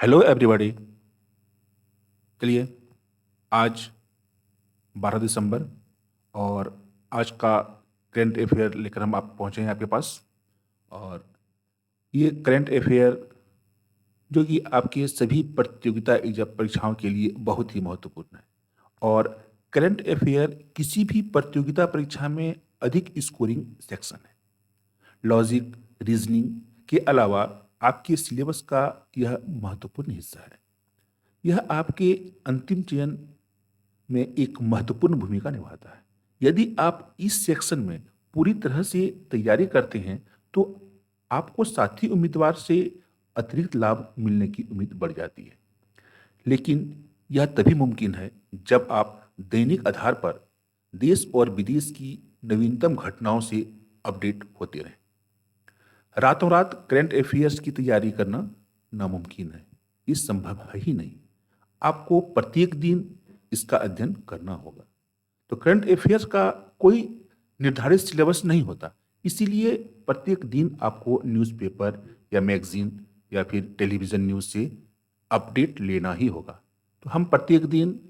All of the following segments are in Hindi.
Hello everybody. चलिए, आज 12 दिसंबर और आज का करंट अफेयर लेकर हम आप पहुँचे हैं आपके पास। और ये करंट अफेयर जो कि आपके सभी प्रतियोगिता एग्जाम परीक्षाओं के लिए बहुत ही महत्वपूर्ण है। और करंट अफेयर किसी भी प्रतियोगिता परीक्षा में अधिक स्कोरिंग सेक्शन है। लॉजिक, रीजनिंग के अलावा आपके सिलेबस का यह महत्वपूर्ण हिस्सा है। यह आपके अंतिम चयन में एक महत्वपूर्ण भूमिका निभाता है। यदि आप इस सेक्शन में पूरी तरह से तैयारी करते हैं तो आपको साथी उम्मीदवार से अतिरिक्त लाभ मिलने की उम्मीद बढ़ जाती है। लेकिन यह तभी मुमकिन है जब आप दैनिक आधार पर देश और विदेश की नवीनतम घटनाओं से अपडेट होते रहें। रातों रात करंट अफेयर्स की तैयारी करना नामुमकिन है, ये संभव है ही नहीं। आपको प्रत्येक दिन इसका अध्ययन करना होगा। तो करंट अफेयर्स का कोई निर्धारित सिलेबस नहीं होता, इसीलिए प्रत्येक दिन आपको न्यूज़पेपर या मैगजीन या फिर टेलीविज़न न्यूज़ से अपडेट लेना ही होगा। तो हम प्रत्येक दिन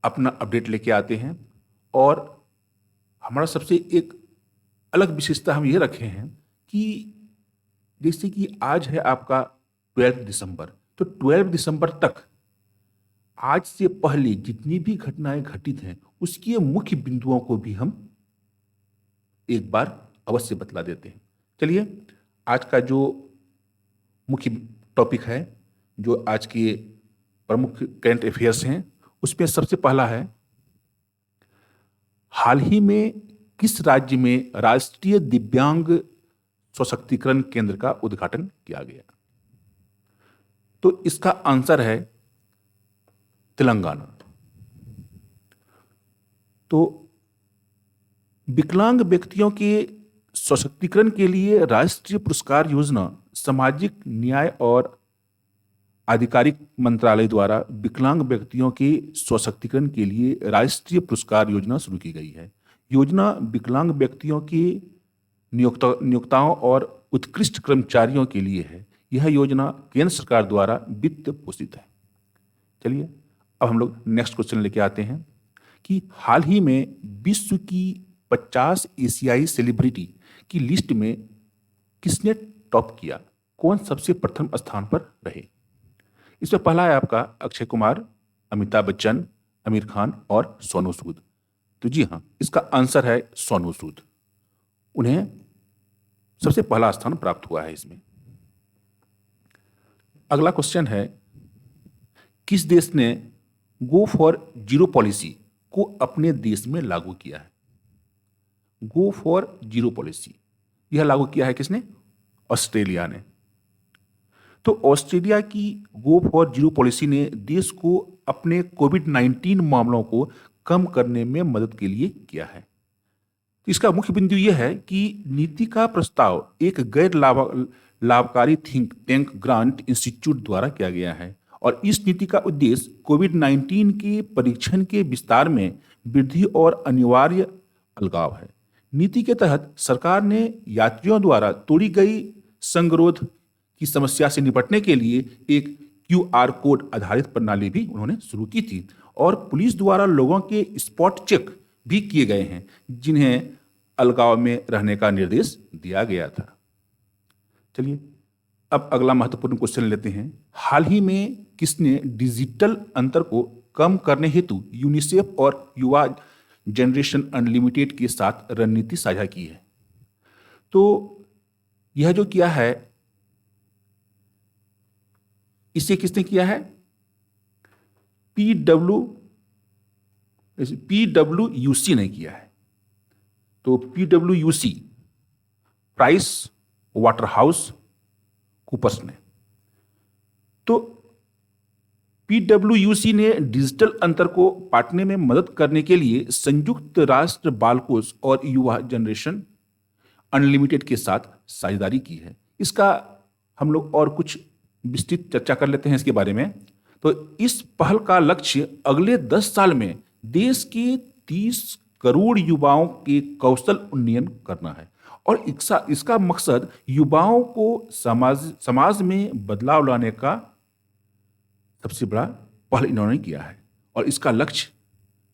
अपना अपडेट लेके आते हैं और हमारा सबसे एक अलग विशेषता हम ये रखे हैं कि जैसे कि आज है आपका 12 दिसंबर, तो 12 दिसंबर तक आज से पहले जितनी भी घटनाएं घटित हैं उसके मुख्य बिंदुओं को भी हम एक बार अवश्य बतला देते हैं। चलिए, आज का जो मुख्य टॉपिक है, जो आज के प्रमुख करंट अफेयर्स हैं, उसमें सबसे पहला है, हाल ही में किस राज्य में राष्ट्रीय दिव्यांग सशक्तिकरण केंद्र का उद्घाटन किया गया? तो इसका आंसर है तेलंगाना। तो विकलांग व्यक्तियों के सशक्तिकरण के लिए राष्ट्रीय पुरस्कार योजना सामाजिक न्याय और आधिकारिक मंत्रालय द्वारा विकलांग व्यक्तियों के सशक्तिकरण के लिए राष्ट्रीय पुरस्कार योजना शुरू की गई है। योजना विकलांग व्यक्तियों के नियोक्ताओं और उत्कृष्ट कर्मचारियों के लिए है। यह योजना केंद्र सरकार द्वारा वित्त पोषित है। चलिए, अब हम लोग नेक्स्ट क्वेश्चन लेके आते हैं कि हाल ही में विश्व की 50 एशियाई सेलिब्रिटी की लिस्ट में किसने टॉप किया? कौन सबसे प्रथम स्थान पर रहे? इसमें पहला है आपका अक्षय कुमार, अमिताभ बच्चन, आमिर खान और सोनू सूद। तो जी हाँ, इसका आंसर है सोनू सूद। उन्हें सबसे पहला स्थान प्राप्त हुआ है इसमें। अगला क्वेश्चन है, किस देश ने गो फॉर जीरो पॉलिसी को अपने देश में लागू किया है? गो फॉर जीरो पॉलिसी यह लागू किया है किसने? ऑस्ट्रेलिया ने। तो ऑस्ट्रेलिया की गो फॉर जीरो पॉलिसी ने देश को अपने कोविड-19 मामलों को कम करने में मदद के लिए किया है। इसका मुख्य बिंदु यह है कि नीति का प्रस्ताव एक गैर लाभकारी थिंक टैंक ग्रांट इंस्टीट्यूट द्वारा किया गया है और इस नीति का उद्देश्य कोविड-19 के परीक्षण के विस्तार में वृद्धि और अनिवार्य अलगाव है। नीति के तहत सरकार ने यात्रियों द्वारा तोड़ी गई संगरोध की समस्या से निपटने के लिए एक क्यूआर कोड आधारित प्रणाली भी उन्होंने शुरू की थी और पुलिस द्वारा लोगों के स्पॉट चेक भी किए गए हैं जिन्हें अलगाव में रहने का निर्देश दिया गया था। चलिए, अब अगला महत्वपूर्ण क्वेश्चन लेते हैं। हाल ही में किसने डिजिटल अंतर को कम करने हेतु यूनिसेफ और युवा जनरेशन अनलिमिटेड के साथ रणनीति साझा की है? तो यह जो किया है, इसे किसने किया है? पीडब्ल्यूयूसी ने किया है। तो पीडब्ल्यूयूसी, प्राइस वाटरहाउस कूपर्स ने। तो पीडब्ल्यूयूसी ने डिजिटल अंतर को पाटने में मदद करने के लिए संयुक्त राष्ट्र बाल कोष और युवा जनरेशन अनलिमिटेड के साथ साझेदारी की है। इसका हम लोग और कुछ विस्तृत चर्चा कर लेते हैं इसके बारे में। तो इस पहल का लक्ष्य अगले 10 साल में देश के 30 करोड़ युवाओं के कौशल उन्नयन करना है और इसका इसका मकसद युवाओं को समाज समाज में बदलाव लाने का सबसे बड़ा पहल इन्होंने किया है। और इसका लक्ष्य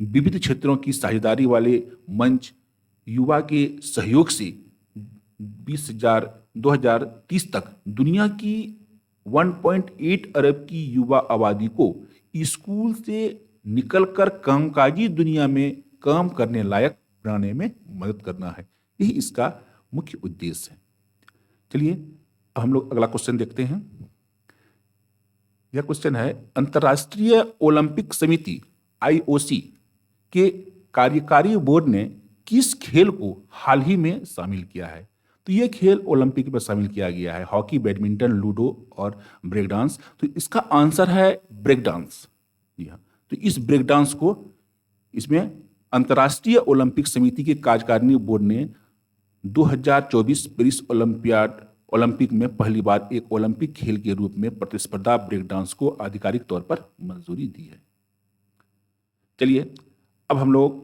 विविध क्षेत्रों की साझेदारी वाले मंच, युवा के सहयोग से 2030 तक दुनिया की 1.8 अरब की युवा आबादी को स्कूल से निकलकर कामकाजी दुनिया में काम करने लायक बनाने में मदद करना है। यही इसका मुख्य उद्देश्य है। चलिए अब हम लोग अगला क्वेश्चन देखते हैं। यह क्वेश्चन है, अंतर्राष्ट्रीय ओलंपिक समिति IOC के कार्यकारी बोर्ड ने किस खेल को हाल ही में शामिल किया है? तो यह खेल ओलंपिक में शामिल किया गया है, हॉकी, बैडमिंटन, लूडो और ब्रेक डांस। तो इसका आंसर है ब्रेक डांस। जी हाँ, तो इस ब्रेक डांस को इसमें अंतर्राष्ट्रीय ओलंपिक समिति के कार्यकारिणी बोर्ड ने 2024 पेरिस ओलंपिक में पहली बार एक ओलंपिक खेल के रूप में प्रतिस्पर्धा ब्रेक डांस को आधिकारिक तौर पर मंजूरी दी है। चलिए अब हम लोग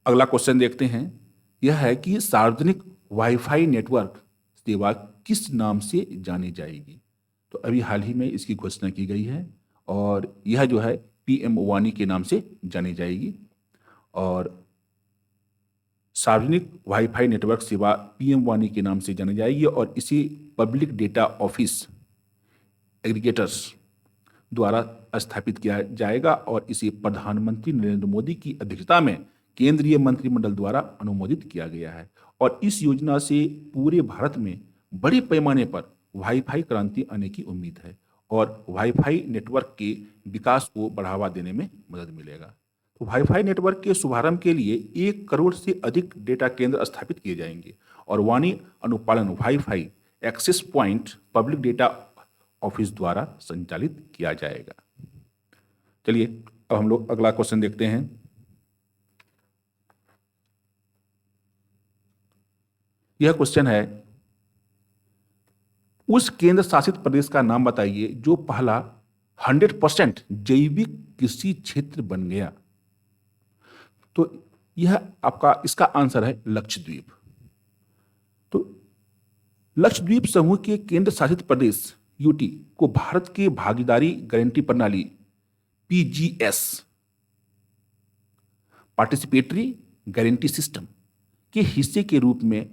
अगला क्वेश्चन देखते हैं। यह है कि सार्वजनिक वाईफाई नेटवर्क सेवा किस नाम से जानी जाएगी? तो अभी हाल ही में इसकी घोषणा की गई है और यह जो है PM वानी के नाम से जानी जाएगी। और सार्वजनिक वाईफाई नेटवर्क सेवा PM वानी के नाम से जानी जाएगी और इसे पब्लिक डेटा ऑफिस एग्रीगेटर्स द्वारा स्थापित किया जाएगा और इसे प्रधानमंत्री नरेंद्र मोदी की अध्यक्षता में केंद्रीय मंत्रिमंडल द्वारा अनुमोदित किया गया है। और इस योजना से पूरे भारत में बड़े पैमाने पर वाईफाई क्रांति आने की उम्मीद है और वाईफाई नेटवर्क के विकास को बढ़ावा देने में मदद मिलेगा। तो वाईफाई नेटवर्क के शुभारंभ के लिए 1 करोड़ से अधिक डेटा केंद्र स्थापित किए जाएंगे और वाणी अनुपालन wifi access point public data office द्वारा संचालित किया जाएगा। चलिए अब हम लोग अगला क्वेश्चन देखते हैं। यह क्वेश्चन है, उस केंद्र शासित प्रदेश का नाम बताइए जो पहला 100% जैविक कृषि क्षेत्र बन गया। तो यह आपका इसका आंसर है लक्षद्वीप। तो लक्षद्वीप समूह के केंद्र शासित प्रदेश UT को भारत के भागीदारी गारंटी प्रणाली PGS पार्टिसिपेटरी गारंटी सिस्टम के हिस्से के रूप में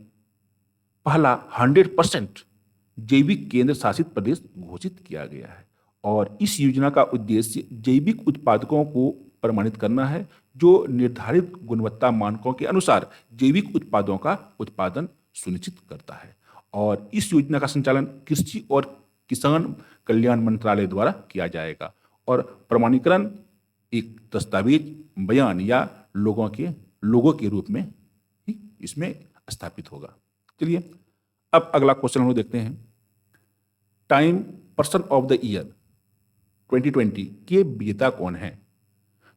पहला 100% जैविक केंद्र शासित प्रदेश घोषित किया गया है। और इस योजना का उद्देश्य जैविक उत्पादकों को प्रमाणित करना है जो निर्धारित गुणवत्ता मानकों के अनुसार जैविक उत्पादों का उत्पादन सुनिश्चित करता है। और इस योजना का संचालन कृषि और किसान कल्याण मंत्रालय द्वारा किया जाएगा और प्रमाणीकरण एक दस्तावेज, बयान या लोगों के रूप में ही इसमें स्थापित होगा। चलिए अब अगला क्वेश्चन हम लोग देखते हैं। Time person of the year 2020 के विजेता कौन है?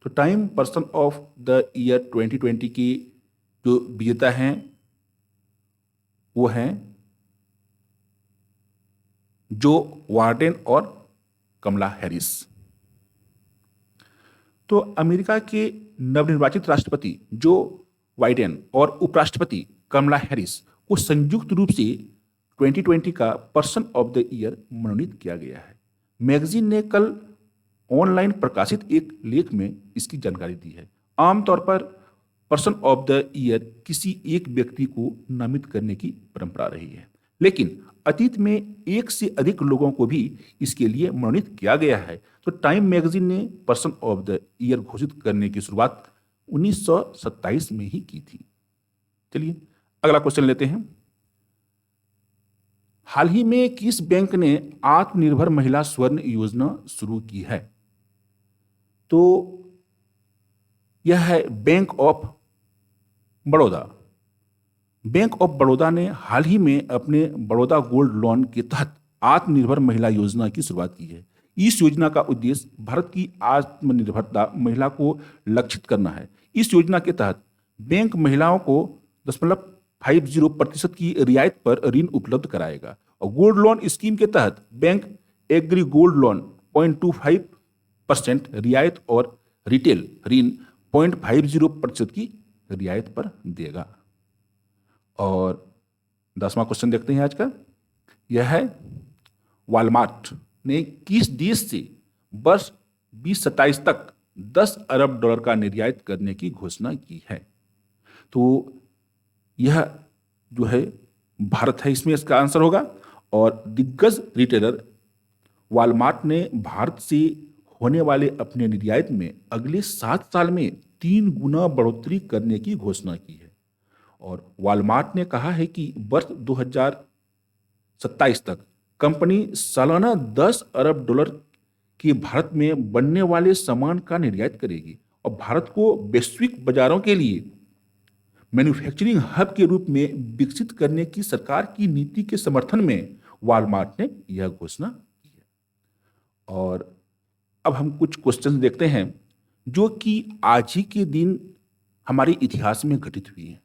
तो time person of the year 2020 की जो विजेता हैं वो हैं जो वार्डेन और कमला हैरिस। तो अमेरिका के नवनिर्वाचित राष्ट्रपति जो बाइडेन और उपराष्ट्रपति कमला हैरिस को संयुक्त रूप से 2020 का पर्सन ऑफ द ईयर मनोनीत किया गया है। मैगजीन ने कल ऑनलाइन प्रकाशित एक लेख में इसकी जानकारी दी है। आमतौर पर पर्सन ऑफ द ईयर किसी एक व्यक्ति को नामित करने की परंपरा रही है, लेकिन अतीत में एक से अधिक लोगों को भी इसके लिए मनोनीत किया गया है। तो टाइम मैगजीन ने पर्सन ऑफ द ईयर घोषित करने की शुरुआत 1927 में ही की थी। चलिए अगला क्वेश्चन लेते हैं। हाल ही में किस बैंक ने आत्मनिर्भर महिला स्वर्ण योजना शुरू की है? तो यह है bank of Baroda. Bank of Baroda ने हाल ही में अपने बड़ौदा गोल्ड लोन के तहत आत्मनिर्भर महिला योजना की शुरुआत की है। इस योजना का उद्देश्य भारत की आत्मनिर्भरता महिला को लक्षित करना है। इस योजना के तहत बैंक महिलाओं को 0.50% की रियायत पर ऋण उपलब्ध कराएगा और गोल्ड लोन स्कीम के तहत बैंक एग्री गोल्ड लोन 0.25% रियायत और रिटेल ऋण 0.50% की रियायत पर देगा। और 10वां क्वेश्चन देखते हैं आज का। यह है, वॉलमार्ट ने किस देश से वर्ष 2027 तक 10 अरब डॉलर का निर्यात करने की घोषणा की है? तो यह जो है भारत है, इसमें इसका आंसर होगा। और दिग्गज रिटेलर वॉलमार्ट ने भारत से होने वाले अपने निर्यात में अगले 7 साल में 3 गुना बढ़ोतरी करने की घोषणा की है। और वॉलमार्ट ने कहा है कि वर्ष 2027 तक कंपनी सालाना 10 अरब डॉलर के भारत में बनने वाले सामान का निर्यात करेगी और भारत को वैश्विक बाजारों के लिए मैन्युफैक्चरिंग हब के रूप में विकसित करने की सरकार की नीति के समर्थन में वॉलमार्ट ने यह घोषणा की है। और अब हम कुछ क्वेश्चन देखते हैं जो कि आज ही के दिन हमारे इतिहास में घटित हुई हैं।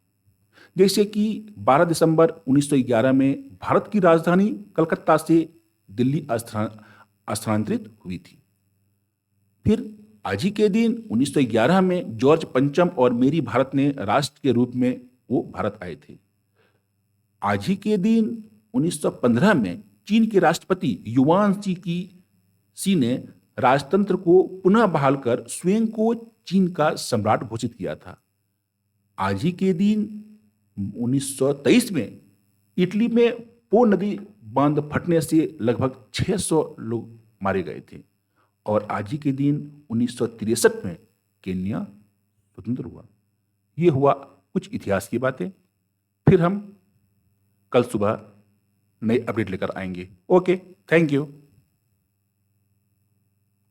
जैसे कि 12 दिसंबर 1911 में भारत की राजधानी कलकत्ता से दिल्ली स्थानांतरित हुई थी। फिर आज ही के दिन 1911 में जॉर्ज पंचम और मेरी भारत ने राष्ट्र के रूप में वो भारत आए थे। आज ही के दिन 1915 में चीन के राष्ट्रपति युवान सी ने राजतंत्र को पुनः बहाल कर स्वयं को चीन का सम्राट घोषित किया था। आज ही के दिन 1923 में इटली में पो नदी बांध फटने से लगभग 600 लोग मारे गए थे। और आज ही के दिन 1963 में केन्या स्वतंत्र हुआ। ये हुआ कुछ इतिहास की बातें। फिर हम कल सुबह नए अपडेट लेकर आएंगे। Okay, thank you.